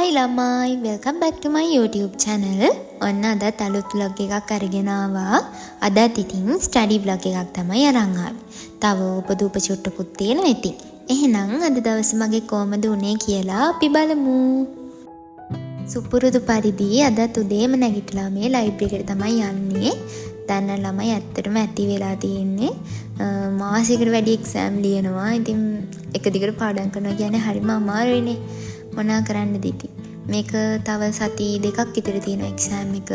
Hi ළමයි, welcome back to my YouTube channel. ඔන්න අදත් අලුත් vlog එකක් අරගෙන ආවා. අදත් ඉතින් study vlog එකක් තමයි අරන් ආවේ. තව උපදූප චුට්ටකුත් තියෙනවා ඉතින්. එහෙනම් අද දවසේ මගේ කොහමද උනේ කියලා අපි බලමු. සුපුරුදු පරිදි අදත් උදේම නැගිටලා මේ ලයිබ්‍රරි එකට තමයි යන්නේ. දැන් ළමයි ඇත්තටම ඇති වෙලා තියෙන්නේ. මාසෙකට වැඩි එක්සෑම් ලියනවා. ඉතින් එක දිගට පාඩම් කරනවා කියන්නේ හරිම අමාරුයිනේ. මොනා කරන්නද ඉතින් මේක තව සති දෙකක් විතර තියෙන එක්සෑම් එක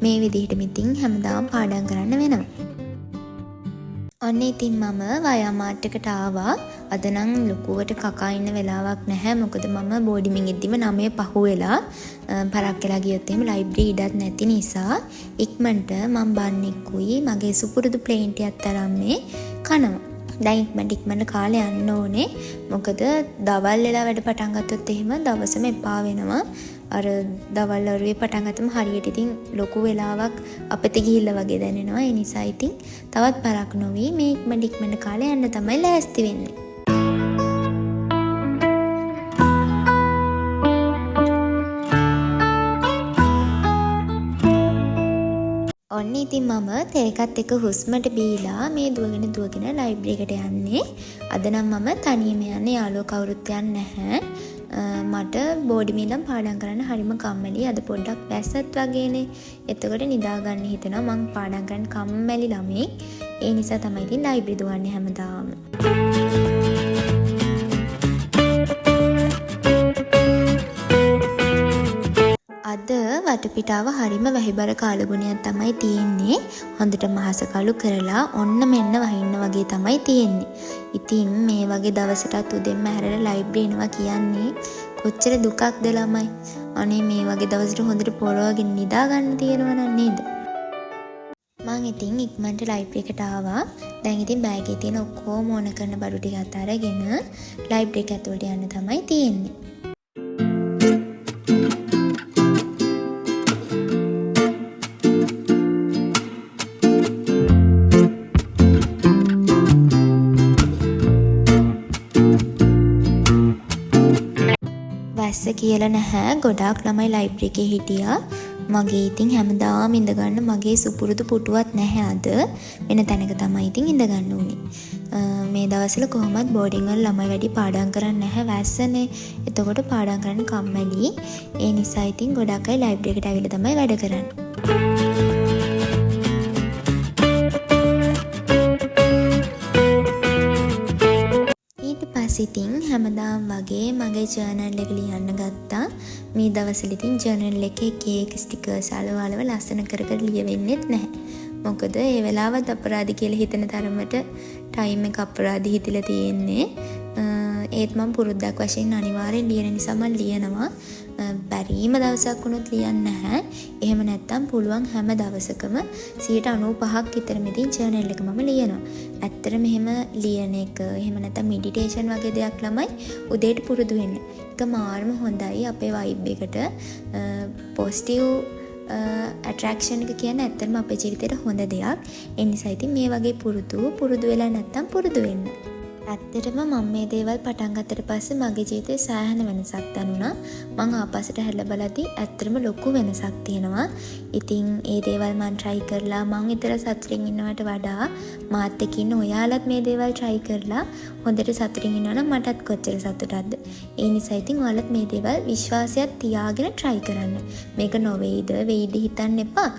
මේ විදිහට මිතින් හැමදාම පාඩම් කරන්න වෙනවා. ඔන්න ඉතින් මම වයාමාට් එකට ආවා. අද නම් ලොකුවට කකා ඉන්න වෙලාවක් නැහැ. මොකද මම බෝඩිමින් ඉද්දිම 9 පහ වෙලා පරක් වෙලා ගියොත් එහෙම ලයිබ්‍රරි ඉඩක් නැති නිසා ඉක්මනට මම බන්නේකුයි මගේ සුපුරුදු ප්ලේන් ටිකක් තරම් මේ කනවා. දැන් ඉක්මනට කාලේ යන්න ඕනේ. මොකද දවල් වෙලා වැඩ පටන් ගත්තොත් එහෙම දවසම එපා වෙනවා. අර දවල් වරුවේ පටන් ගත්තම හරියට ඉතින් ලොකු වෙලාවක් අපිට ගිහිල්ලා වගේ දැනෙනවා. ඒ නිසා ඉතින් තවත් පරක් නොවි මේ ඉක්මනට කාලේ යන්න තමයි ලෑස්ති වෙන්නේ. ඔන්න ඉතින් මම තේකත් එක හුස්මට බීලා මේ දුවගෙන ලයිබ්‍රරි එකට යන්නේ. අද නම් මම තනියම යන්නේ. යාළුවෝ කවුරුත් යන්නේ නැහැ. මට බෝඩිමේ ඉඳන් පාඩම් කරන්න හරිම කම්මැලි. අද පොඩ්ඩක් වැස්සත් වගේනේ. එතකොට නිදා ගන්න හිතෙනවා. මං පාඩම් කරන්න කම්මැලි ළමෙක්. ඒ නිසා තමයි ඉතින් ලයිබ්‍රරි දුවන්නේ හැමදාම. අද වටපිටාව හරිම වැහිබර කාලගුණයක් තමයි තියෙන්නේ. හොඳට මහස කළු කරලා ඔන්න මෙන්න වහින්න වගේ තමයි තියෙන්නේ. ඉතින් මේ වගේ දවසටත් උදෙන්ම හැරලා ලයිබ්‍රරි එනවා කියන්නේ කොච්චර දුකක්ද ළමයි. අනේ මේ වගේ දවසට හොඳට පොරවගෙන නිදා ගන්න තියෙනවා නේද? මං ඉතින් ඉක්මනට ලයිබ්‍රරි එකට ආවා. දැන් ඉතින් බෑග් එකේ තියෙන ඔක්කොම ඕන කරන බඩු ටික අරගෙන ලයිබ්‍රරි එක ඇතුළට යන්න තමයි තියෙන්නේ. වැස්ස කියලා නැහැ. ගොඩාක් ළමයි ලයිබ්‍රරි එකේ හිටියා. මගේ ඉතින් හැමදාම ඉඳගන්න මගේ සුපුරුදු පුටුවක් නැහැ අද. වෙන තැනක තමයි ඉතින් ඉඳගන්න උනේ. මේ දවස්වල කොහොමත් බෝඩින් වල ළමයි වැඩි පාඩම් කරන්නේ නැහැ වැස්සනේ. එතකොට පාඩම් කරන්න කම්මැලි. ඒ නිසා ඉතින් ගොඩක් අය ලයිබ්‍රරි එකට ඇවිල්ලා තමයි වැඩ කරන්නේ. ඉතින් හැමදාම වගේ මගේ ජර්නල් එක ලියන්න ගත්තා. මේ දවස්වල ඉතින් ජර්නල් එකේ කේක් ස්ටිකර්ස් අලවලව ලස්සන කර ලියවෙන්නෙත් නැහැ. මොකද ඒ වෙලාවත් අපරාධි කියලා හිතන තරමට ටයිම් එක අපරාධි හිතලා තියෙන්නේ. ඒත් මම පුරුද්දක් වශයෙන් අනිවාර්යෙන් ලියන නිසා මම ලියනවා. බැරිම දවසක් වුණොත් ලියන්නේ නැහැ. එහෙම නැත්තම් පුළුවන් හැම දවසකම 95ක් විතර මෙතින් ජර්නල් එක මම ලියනවා. ඇත්තට මෙහෙම ලියන එක එහෙම නැත්තම් මෙඩිටේෂන් වගේ දෙයක් ළමයි උදේට පුරුදු වෙන්න. ඒක මාර්ම හොඳයි අපේ වයිබ් එකට. පොසිටිව් ඇට්‍රැක්ෂන් එක කියන්නේ ඇත්තටම අපේ ජීවිතේට හොඳ දෙයක්. ඒ නිසා ඉතින් මේ වගේ පුරුදු වෙලා නැත්තම් පුරුදු වෙන්න. ඇත්තටම මම මේ දේවල් පටන් ගත්තට පස්සේ මගේ ජීවිතේ සෑහෙන වෙනසක් දැනුණා. මං ආපස්සට හැරිලා බලද්දී ඇත්තටම ලොකු වෙනසක් තියෙනවා. ඉතින් ඒ දේවල් මං try කරලා මං විතර සතුටින් ඉන්නවට වඩා මාත් එක්ක ඉන්න ඔයාලත් මේ දේවල් try කරලා හොඳට සතුටින් ඉන්නවා නම් මටත් කොච්චර සතුටක්ද. ඒ නිසා ඉතින් ඔයාලත් මේ දේවල් විශ්වාසයක් තියාගෙන try කරන්න. මේක නොවේද වෙයිද හිතන්න එපා.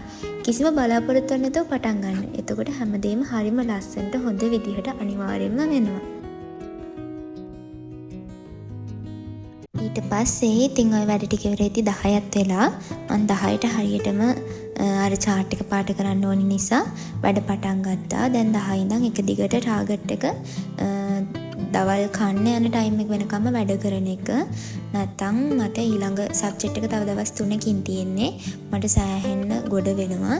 කිසිම බලාපොරොත්තුවක් නැතුව පටන් ගන්න. එතකොට හැමදේම හරිම ලස්සනට හොඳ විදිහට අනිවාර්යෙන්ම වෙනවා. ඊට පස්සේ ඉතින් ওই වැඩ ටික ඉවරෙද්දි 10ත් වෙලා මම 10ට හරියටම අර chart එක පාට කරන්න ඕනි නිසා වැඩ පටන් ගත්තා. දැන් 10 ඉඳන් එක දිගට ටාගට් එක දවල් කන්න යන ටයිම් එක වෙනකම්ම වැඩ කරන එක. නැත්තම් මට ඊළඟ සබ්ජෙක්ට් එක තව දවස් 3කින් තියෙන්නේ. මට සෑහෙන්න ගොඩ වෙනවා.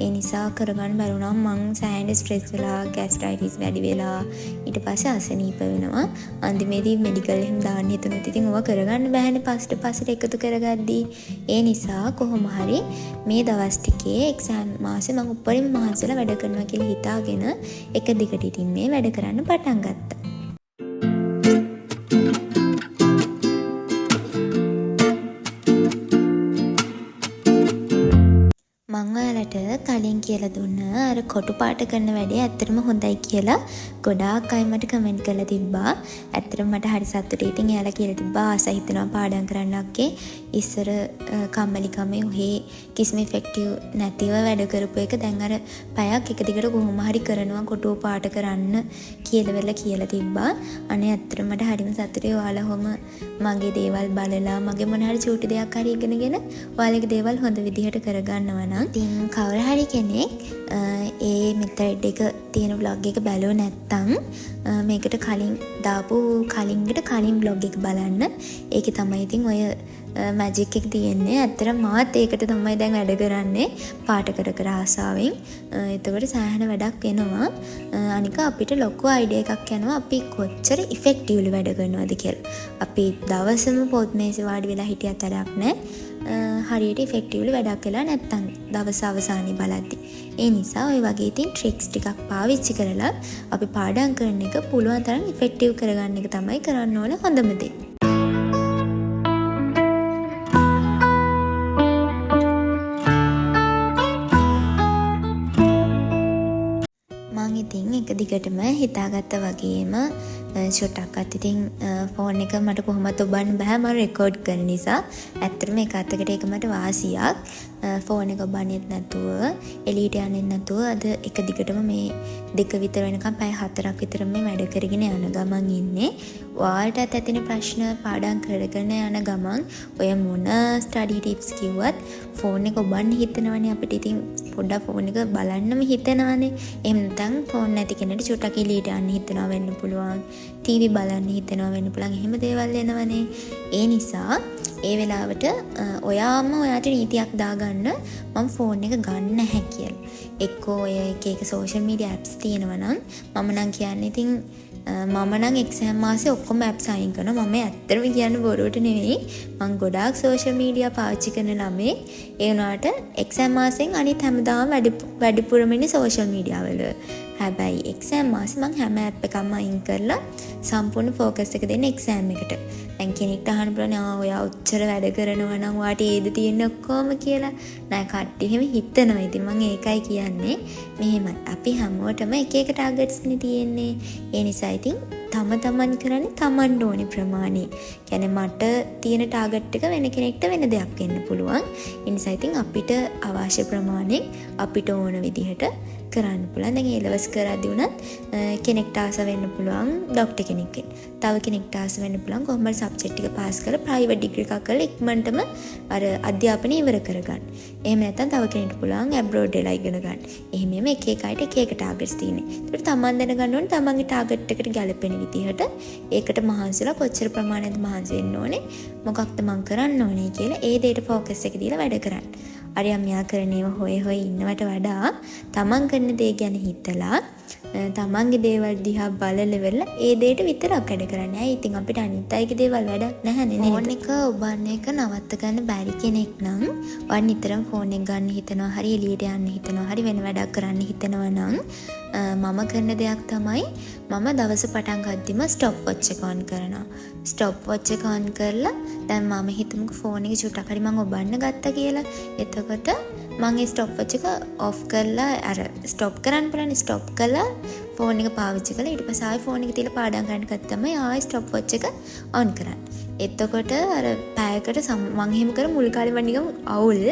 ඒ නිසා කරගන්න බැරුණා මං සෑහෙන ස්ට්‍රෙස් වෙලා ગેස්ට්‍රයිටිස් වැඩි වෙලා ඊට පස්සේ අසනීප වෙනවා. අන්තිමේදී මෙඩිකල් එහෙම දාන්න හිතුනොත් ඉතින් ඕවා කරගන්න බෑනේ පස්සට එකතු කරගද්දී. ඒ නිසා කොහොම හරි මේ දවස් ටිකේ එක්සෑම් මාසේ මම උඩරින් මහන්සිලා වැඩ කරනවා කියලා හිතාගෙන එක දිගට ඉතින් මේ වැඩ කරන්න පටන් ගත්තා. කලින් කියලා දුන්න අර කොටු පාට කරන වැඩේ ඇත්තටම හොඳයි කියලා ගොඩාක් අය මට කමෙන්ට් කරලා තිබ්බා. ඇත්තටම මට හරි සතුටුයි. ඉතින් එයාලා කියලා තිබ්බා ආසයි හිතනවා පාඩම් කරන්නක්කේ ඉස්සර කම්මැලිකමේ ඔහේ කිසිම ඉෆෙක්ටිව් නැතිව වැඩ කරපු එක දැන් අර පැයක් එක දිගට කොහොම හරි කරනවා කොටු පාට කරන්න කියලා තිබ්බා. අනේ ඇත්තටම මට හරිම සතුටුයි. ඔයාලා කොහොම මගේ දේවල් බලලා මගේ මොන හරි චූටි දෙයක් හරි ඉගෙනගෙන ඔයාලගේ දේවල් හොඳ විදිහට කරගන්නවා නම් ඉතින් කවුරු හරි කෙනෙක් ඒ මෙතඩ් එක තියෙන vlog එක බැලුවේ නැත්තම් මේකට කලින් දාපු කලින් vlog එක බලන්න. ඒකේ තමයි ඉතින් ඔය මැජික් එක තියෙන්නේ. ඇත්තටම මාත් ඒකට තමයි දැන් වැඩ කරන්නේ පාට කර ආසාවෙන්. එතකොට සෑහෙන වැඩක් වෙනවා. අනික අපිට ලොකු අයිඩියා එකක් යනවා අපි කොච්චර ඉෆෙක්ටිව්ලි වැඩ කරනවද කියලා. අපි දවසම පොත් මේසෙ වාඩි වෙලා හිටියත් වැඩක් නැහැ. හරියට ඉෆෙක්ටිව්ලි වැඩක් වෙලා නැත්තම් දවස අවසානයේ බලද්දි. ඒ නිසා ඔය වගේ ඉතින් ට්‍රික්ස් ටිකක් පාවිච්චි කරලා අපි පාඩම් කරන එක පුළුවන් තරම් ඉෆෙක්ටිව් කරගන්න එක තමයි කරන්න ඕන හොඳම දේ. මං ඉතින් එක දිගටම හිතාගත්ත වගේම ෂොටක්වත් ඉතින් ෆෝන් එක මට කොහොමත් ඔබන්න බෑ මම රෙකෝඩ් කරන නිසා. ඇත්තටම එක අතකට ඒක මට වාසියක්. ෆෝන් එක ඔබන්නේත් නැතුව එළියට යන්නේ නැතුව අද එක දිගටම මේ දෙක විතර වෙනකම් පැය 4ක් විතර මේ වැඩ කරගෙන යන ගමන් ඉන්නේ. ඔයාලටත් ඇතින ප්‍රශ්න පාඩම් කරගෙන යන ගමන් ඔය මොන ස්ටඩි ටිප්ස් කිව්වත් ෆෝන් එක ඔබන්න හිතනවනේ අපිට. ඉතින් පොඩ්ඩක් ෆෝන් එක බලන්නම හිතනවනේ. එහෙම නැත්නම් ෆෝන් නැති කෙනෙක්ට චුට්ටක් එළියට යන්න හිතනවා වෙන්න පුළුවන්. ටීවී බලන්න හිතනවා වෙන්න පුළුවන්. එහෙම දේවල් එනවනේ. ඒ නිසා ඒ වෙලාවට ඔයාම ඔයාට නීතියක් දාගන්න මම ෆෝන් එක ගන්න නැහැ කියලා. එක්කෝ ඔය එක සෝෂල් මීඩියා ඇප්ස් තියෙනවා නම් මම නම් කියන්නේ ඉතින් මම නම් එක්සෑම් මාසේ ඔක්කොම ඇප්ස් අයින් කරනවා. මම ඇත්තටම කියන්නේ බොරුවට නෙවෙයි. මම ගොඩාක් සෝෂල් මීඩියා පාවිච්චි කරන ළමේ. ඒ වුණාට එක්සෑම් මාසෙන් අනිත් හැමදාම වැඩිපුරම ඉන්නේ සෝෂල් මීඩියා වල. හැබැයි එක්සෑම් මාසේ මම හැම ඇප් එකක්ම අයින් කරලා සම්පූර්ණ ෆෝකස් එක දෙන්න එක්සෑම් එකට. දැන් කෙනෙක්ට අහන්න පුළුවන් ඔයා උච්චර වැඩ කරනවා නම් ඔයාට ඒද තියෙන්නේ ඔක්කොම කියලා. නෑ කට්ටිය එහෙම හිතනවා. ඉතින් මම ඒකයි කියන්නේ. මෙහෙමයි. අපි හැමෝටම එක එක ටාගට්ස් නේ තියෙන්නේ. ඒ නිසා ඉතින් තමන් කරන්නේ තමන්ට ඕනේ ප්‍රමාණය. කියන්නේ මට තියෙන ටාගට් එක වෙන කෙනෙක්ට වෙන දෙයක් වෙන්න පුළුවන්. ඒ නිසා ඉතින් අපිට අවශ්‍ය ප්‍රමාණයෙන් අපිට ඕන විදිහට කරන්න පුළුවන්. දැන් ඒලවස් කරද්දී උනත් කෙනෙක්ට ආස වෙන්න පුළුවන් ડોක්ටර් කෙනෙක් වෙන්න. තව කෙනෙක්ට ආස වෙන්න පුළුවන් කොහොමද සබ්ජෙක්ට් එක පාස් කරලා ප්‍රයිවට් ඩිග්‍රී එකක් කරලා ඉක්මනටම අර අධ්‍යාපනය ඉවර කරගන්න. එහෙම නැත්නම් තව කෙනෙක්ට පුළුවන් ඇබ්‍රෝඩ් වෙලා ඉගෙන ගන්න. එහෙම එක එක අයට එක එක ටාගට්ස් තියෙනවා. ඒකට තමන් දැනගන්න ඕනේ තමන්ගේ ටාගට් එකට ගැලපෙන විදිහට ඒකට මහන්සිලා කොච්චර ප්‍රමාණයක්ද මහන්සි වෙන්න ඕනේ මොකක්ද මං කරන්න ඕනේ කියලා ඒ දෙයට ફોකස් එක දීලා වැඩ කරන්න. අරියා මෙයා කරන ඒවා හොය ඉන්නවට වඩා තමන් කරන දේ ගැන හිතලා තමන්ගේ දේවල් දිහා බලලා ඒ දෙයට විතරක් වැඩ කරන්න. ඇයි ඉතින් අපිට අනිත් අයගේ දේවල් වැඩක් නැහැනේ නේද? ෆෝන් එක ඔබන්න එක නවත්ත ගන්න බැරි කෙනෙක් නම් වන් නිතරම ෆෝන් එක ගන්න හිතනවා, හරි එළියට යන්න හිතනවා, හරි වෙන වැඩක් කරන්න හිතනවා නම් මම කරන දෙයක් තමයි මම දවස පටන් ගද්දිම ස්ටොප් වොච් එක ඔන් කරනවා. ස්ටොප් වොච් එක ඔන් කරලා දැන් මම හිතමුකෝ ෆෝන් එක චුට්ටක් හරි මම ඔබන්න ගත්තා කියලා. එතකොට මම ඒ ස්ටොප් වොච් එක ඔෆ් කරලා අර ස්ටොප් කරන්න බලන්න ස්ටොප් කළා ෆෝන් එක පාවිච්චි කළා. ඊට පස්සේ ආයෙ ෆෝන් එක තියලා පාඩම් කරන්න ගත්තම ආයෙ ස්ටොප් වොච් එක ඔන් කරන්න. එතකොට අර පැයකට මම එහෙම කර මුල් කාලේ මම නිකන් අවුල්.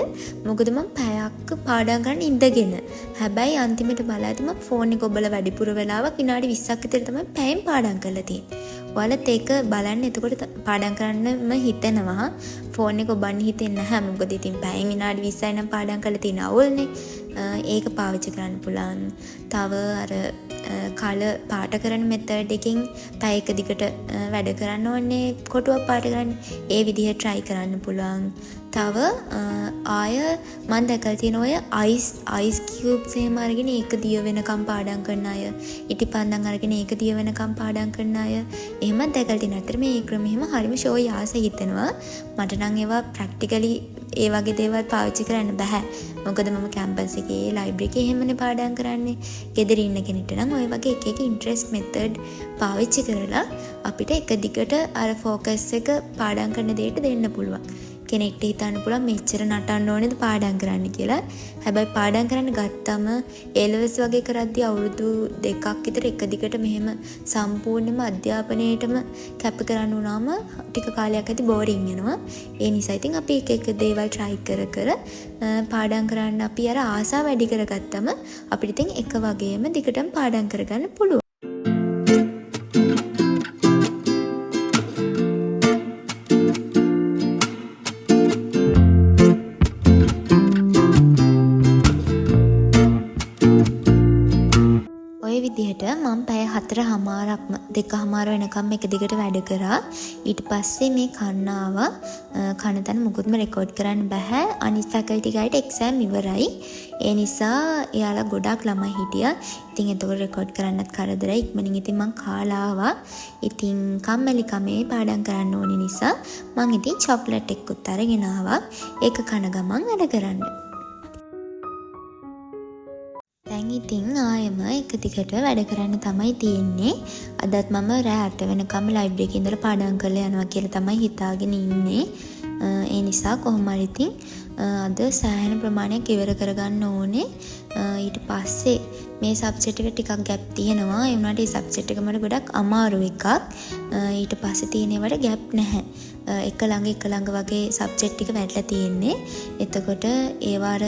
මොකද මම පැයක් පාඩම් කරන්න ඉඳගෙන. හැබැයි අන්තිමට බලද්දි මම ෆෝන් එක ඔබලා වැඩිපුර වෙලාවක් විනාඩි 20ක් විතර තමයි පැයෙන් පාඩම් කරලා තියෙන්නේ. ඔයාලත් ඒක බලන්න. එතකොට පාඩම් කරන්නම හිතෙනවා. ෆෝන් එක ඔබන්න හිතෙන්නේ නැහැ. මොකද ඉතින් පැයෙන් විනාඩි 20යි නම් පාඩම් කරලා තියෙන අවුල්නේ. ඒක පාවිච්චි කරන්න පුළුවන්. තව අර කල පාට කරන මෙතඩ් එකකින් පැය එක දිගට වැඩ කරන්න ඕනේ කොටුවක් පාට කරන්න. ඒ විදිහ try කරන්න පුළුවන්. තව ආය මම දැකලා තියෙන ඔය අයිස් කියුබ්ස් එහෙම අරගෙන ඒක දිය වෙනකම් පාඩම් කරන අය, ඉටිපන්දම් අරගෙන ඒක දිය වෙනකම් පාඩම් කරන අය එහෙම දැකලා තියෙන. අතර මේ ක්‍රම එහෙම හරිම ෂෝයි ආස හිතෙනවා. මට නම් ඒවා ප්‍රැක්ටිකලි ඒ වගේ දේවල් පාවිච්චි කරන්න බෑ. මොකද මම කැම්පස් එකේ ලයිබ්‍රරි එකේ එහෙමනේ පාඩම් කරන්නේ. ගෙදර ඉන්න කෙනෙක්ට නම් ඔය වගේ එක එක ඉන්ට්‍රෙස්ට් මෙතඩ් පාවිච්චි කරලා අපිට එක දිගට අර ફોකස් එක පාඩම් කරන දෙයට දෙන්න පුළුවන්. කෙනෙක්ට හිතන්න පුළුවන් මෙච්චර නටන්න ඕනේද පාඩම් කරන්න කියලා. හැබැයි පාඩම් කරන්න ගත්තම A-levels වගේ කරද්දී අවුරුදු 2ක් විතර එක දිගට මෙහෙම සම්පූර්ණයෙන්ම අධ්‍යාපනයේටම කැප කරන්න වුණාම ටික කාලයක් ඇති බෝරින් වෙනවා. ඒ නිසා ඉතින් අපි එක එක දේවල් try කර පාඩම් කරන්න අපි අර ආසාව වැඩි කරගත්තම අපිට ඉතින් එක වගේම දිගටම පාඩම් කරගන්න පුළුවන්. විදිහට මම පැය 4:00ක්ම 2:00 වෙනකම් එක දිගට වැඩ කරා. ඊට පස්සේ මේ කන්න ආවා. කන තැන මුකුත්ම රෙකෝඩ් කරන්න බෑ. අනිත් ෆැකල්ටි ගයිඩ් එක්සෑම් ඉවරයි. ඒ නිසා එයාලා ගොඩක් ළමයි හිටියා. ඉතින් එතකොට රෙකෝඩ් කරන්නත් කරදරයි. ඉක්මනින් ඉතින් මං කාලා ආවා. ඉතින් කම්මැලි කමේ පාඩම් කරන්න ඕනි නිසා මං ඉතින් චොක්ලට් එකකුත් අරගෙන ආවා. ඒක කන ගමන් වැඩ කරන්න. දැන් ඉතින් ආයෙම එක දිගට වැඩ කරන්න තමයි තියෙන්නේ. අදත් මම රෑ 8 වෙනකම් ලයිබ්‍රරි එකේ ඉඳලා පාඩම් කරලා යනවා කියලා තමයි හිතාගෙන ඉන්නේ. ඒ නිසා කොහොම හරි ඉතින් අද සෑහෙන ප්‍රමාණයක් ඉවර කරගන්න ඕනේ. ඊට පස්සේ මේ සබ්ජෙක්ට් එක ටිකක් ගැප් තියෙනවා. ඒ වුණාට මේ සබ්ජෙක්ට් එක මට ගොඩක් අමාරු එකක්. ඊට පස්සේ තියෙන ඒවාට ගැප් නැහැ. එක ළඟ වගේ සබ්ජෙක්ට් ටික වැටලා තියෙන්නේ. එතකොට ඒවාර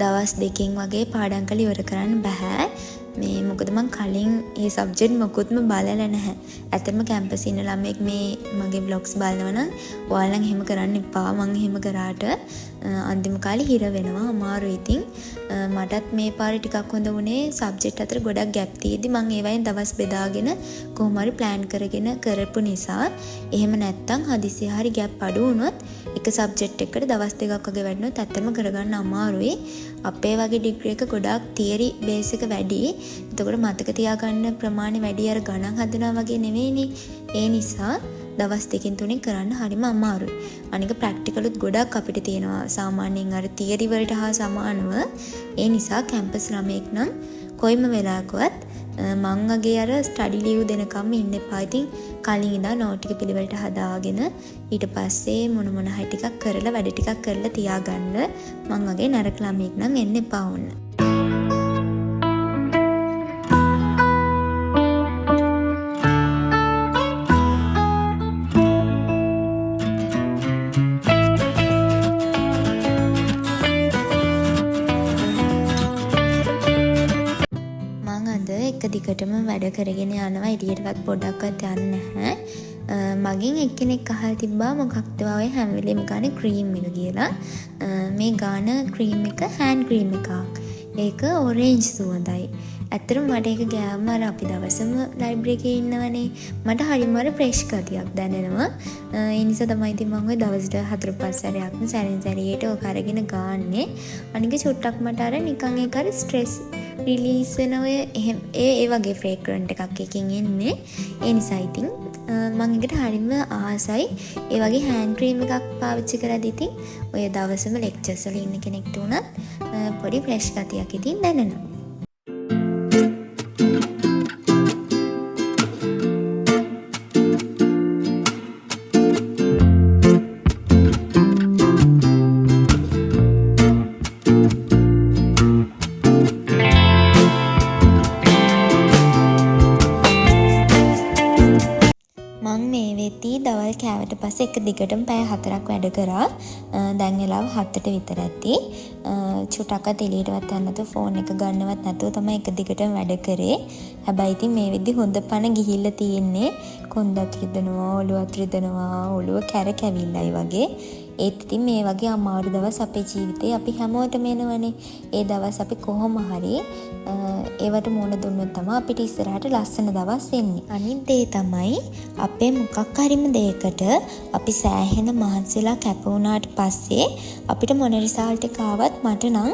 දවස් 2කින් වගේ පාඩම් කරලා ඉවර කරන්න බෑ. මේ මොකද මං කලින් මේ සබ්ජෙක්ට් මොකුත්ම බලලා නැහැ. ඇත්තටම කැම්පස් ඉන්න ළමෙක් මේ මගේ බ්ලොග්ස් බලනවා නම් ඔයාලා එහෙම කරන්න එපා. මං එහෙම කරාට අන්තිම කාලේ හිර වෙනවා. අමාරුයි ඉතින්. මටත් මේ පාරේ ටිකක් හොඳ වුණේ සබ්ජෙක්ට් අතර ගොඩක් ගැප් තියෙද්දි මං ඒවයින් දවස් බෙදාගෙන කොහොම හරි ප්ලෑන් කරගෙන කරපු නිසා. එහෙම නැත්තම් හදිසියෙ හරි ගැප් අඩු වුණොත් එක සබ්ජෙක්ට් එකකට දවස් 2ක් වගේ වැඩනොත් ඇත්තටම කරගන්න අමාරුයි. අපේ වගේ ඩිග්‍රී එක ගොඩාක් තියරි බේස් එක වැඩි. එතකොට මතක තියාගන්න ප්‍රමාණය වැඩි අර ගණන් හදනවා වගේ නෙවෙයිනේ. ඒ නිසා දවස් 2කින් 3කින් කරන්න හරිම අමාරුයි. අනික ප්‍රැක්ටිකලුත් ගොඩක් අපිට තියෙනවා. සාමාන්‍යයෙන් අර තියරි වලට හා සමානව. ඒ නිසා කැම්පස් ළමයෙක් නම් කොයිම වෙලාවකවත් මං වගේ අර ස්ටඩි ලීව් දෙනකම් ඉන්න එපා. ඉතින් කලින් ඉඳන් නෝට් ටික පිළිවෙලට හදාගෙන ඊට පස්සේ මොන හරි ටිකක් කරලා වැඩ ටිකක් කරලා තියාගන්න. මං වගේ නරක ළමයෙක් නම් එන්න එපා වුණ. එක දිගටම වැඩ කරගෙන යනවා. එළියටවත් පොඩ්ඩක්වත් යන්නේ නැහැ. මගෙන් එක්කෙනෙක් අහලා තිබ්බා මොකක්ද ඔය හැම වෙලෙම ගන්න ක්‍රීම් එක කියලා. මේ ගාන ක්‍රීම් එක හෑන්ඩ් ක්‍රීම් එකක්. ඒක ඔරෙන්ජ් සුවඳයි. ඇත්තටම මට ඒක ගෑවම අර අපි දවසම ලයිබ්‍රරි එකේ ඉන්නවනේ. මට හරිම අර ෆ්‍රෙෂ් ගතියක් දැනෙනවා. ඒ නිසා තමයි ඉතින් මම ওই දවසට 4-5 සැරයක්ම සැරෙන් සැරේට ඔක අරගෙන ගාන්නේ. අනික චුට්ටක් මට අර නිකන් ඒක අර ස්ට්‍රෙස් රිලීස් වෙන ඔය ඒ වගේ ෆ්‍රේග්‍රන්ට් එකක් එකකින් එන්නේ. ඒ නිසා ඉතින් මම එකට හරිම ආසයි. ඒ වගේ හෑන්ඩ් ක්‍රීම් එකක් පාවිච්චි කරද්දී ඉතින් ඔය දවසම ලෙක්චර්ස් වල ඉන්න කෙනෙක්ට උනත් පොඩි ෆ්‍රෙෂ් ගතියක් ඉතින් දැනෙනවා. දවල් කෑවට පස්සේ එක දිගටම පැය 4ක් වැඩ කරා. දැන් වෙලාව 7ට විතර ඇති. චුට්ටක්වත් එළියටවත් යන්න නැතුව ෆෝන් එක ගන්නවත් නැතුව තමයි එක දිගටම වැඩ කරේ. හැබැයි ඉතින් මේ වෙද්දි හොඳ පණ ගිහිල්ලා තියෙන්නේ. කොන්දත් රිදෙනවා, ඔළුවත් රිදෙනවා, ඔළුව කැරකැවිල්ලයි වගේ. ඒත් ඉතින් මේ වගේ අමාරු දවස් අපේ ජීවිතේ අපි හැමෝටම එනවනේ. ඒ දවස් අපි කොහොම හරි ඒවට මුණ දුන්නොත් තමයි අපිට ඉස්සරහට ලස්සන දවස් එන්නේ. අනිත් දේ තමයි අපේ මොකක් හරිම දෙයකට අපි සෑහෙන මහන්සිලා කැප වුණාට පස්සේ අපිට මොන රිසල්ට් එක ආවත් මට නම්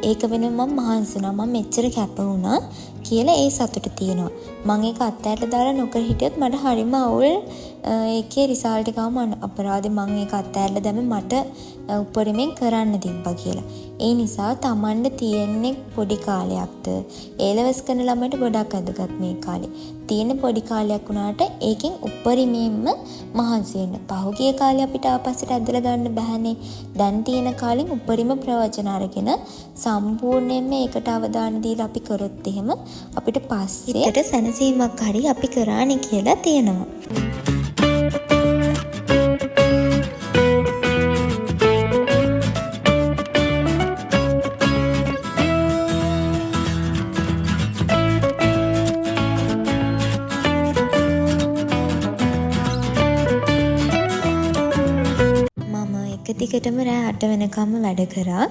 ඒක වෙනුවෙන් මම මහන්සි වුණා. මම මෙච්චර කැප වුණා කියලා ඒ සතුට තියෙනවා. මම ඒක අත්හැරලා දාලා නොකර හිටියොත් මට හරිම අවුල් ඒකේ රිසල්ට් එකම අපරාධේ මම ඒක අතෑරලා දැම්මේ මට උපරිමයෙන් කරන්න තිබ්බා කියලා. ඒ නිසා Tamanට තියෙන්නේ පොඩි කාලයක්ද ඒ ලෙවස් කරන ළමයට ගොඩක් අදගත් මේ කාලේ. තියෙන පොඩි කාලයක් වුණාට ඒකෙන් උපරිමයෙන්ම මහන්සි වෙන්න. පහුගිය කාලේ අපිට ආපස්සට ඇදලා ගන්න බෑනේ. දැන් තියෙන කාලෙන් උපරිම ප්‍රයෝජන අරගෙන සම්පූර්ණයෙන්ම ඒකට අවධානය දීලා අපි කරොත් එහෙම අපිට පස්සේ හිතට සැනසීමක් හරි අපි කරානේ කියලා තියෙනවා. දිගටම රෑ 8 වෙනකම්ම වැඩ කරා.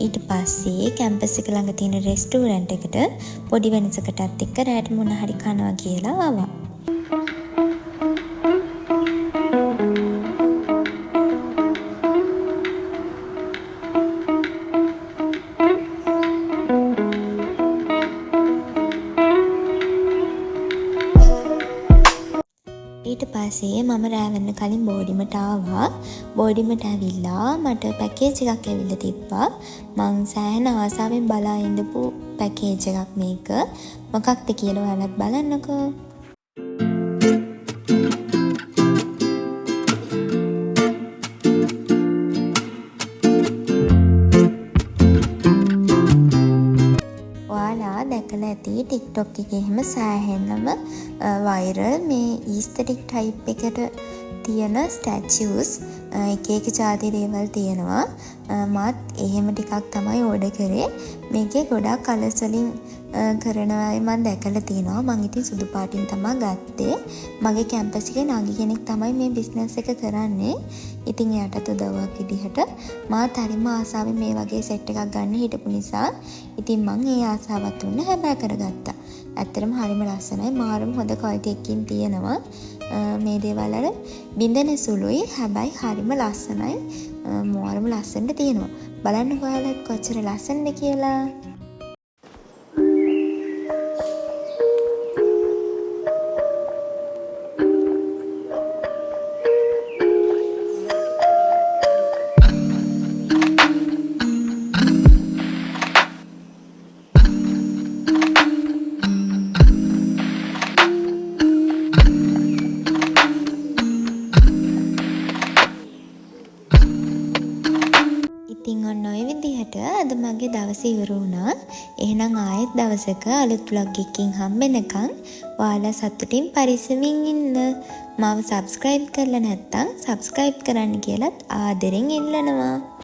ඊට පස්සේ කැම්පස් එක ළඟ තියෙන රෙස්ටුරන්ට් එකට පොඩි වෙනසකටත් එක්ක රෑට මොන හරි කනවා කියලා ආවා. ඊට පස්සේ මම රෑ වෙන්න කලින් බෝඩිමට ආවා. බෝඩිමට ඇවිල්ලා මට පැකේජ් එකක් ඇවිල්ලා තිබ්බා. මං සෑහෙන ආසාවෙන් බලා ඉඳපු පැකේජ් එකක් මේක. මොකක්ද කියලා ඔයාලත් බලන්නකෝ. දැකලා ඇති TikTok එකේ එහෙම සෑහෙනම වයිරල් මේ ඊස්තටික් ටයිප් එකට තියෙන ස්ටැචුස් එක එක ජාති දේවල් තියෙනවා. මාත් එහෙම ටිකක් තමයි ඕඩර් කරේ. මේකේ ගොඩක් කලර්ස් වලින් කරනවා මම දැකලා තියෙනවා. මම ඉතින් සුදු පාටින් තමයි ගත්තේ. මගේ කැම්පස් එකේ නාගි කෙනෙක් තමයි මේ බිස්නස් එක කරන්නේ. ඉතින් එයාටත් උදව්වක් විදිහට මාත් හරිම ආසාවෙන් මේ වගේ සෙට් එකක් ගන්න හිටපු නිසා ඉතින් මම ඒ ආසාවත් උන්න හැබෑ කරගත්තා. ඇත්තටම හරිම ලස්සනයි. මාරම හොඳ ක්වලිටි එකකින් තියෙනවා. මේ දේවල් අර බින්දන සුළුයි. හැබැයි හරිම ලස්සනයි. මාරම ලස්සනට තියෙනවා. බලන්න ඔයාලත් කොච්චර ලස්සනද කියලා. ඉතින් ඔන්න ඔය විදිහට අද මගේ දවස ඉවර වුණා. එහෙනම් ආයෙත් දවසක අලුත් vlog එකකින් හම්බෙනකන් ඔයාලා සතුටින් පරිස්සමින් ඉන්න. මාව subscribe කරලා නැත්නම් subscribe කරන්න කියලාත් ආදරෙන් ඉල්ලනවා.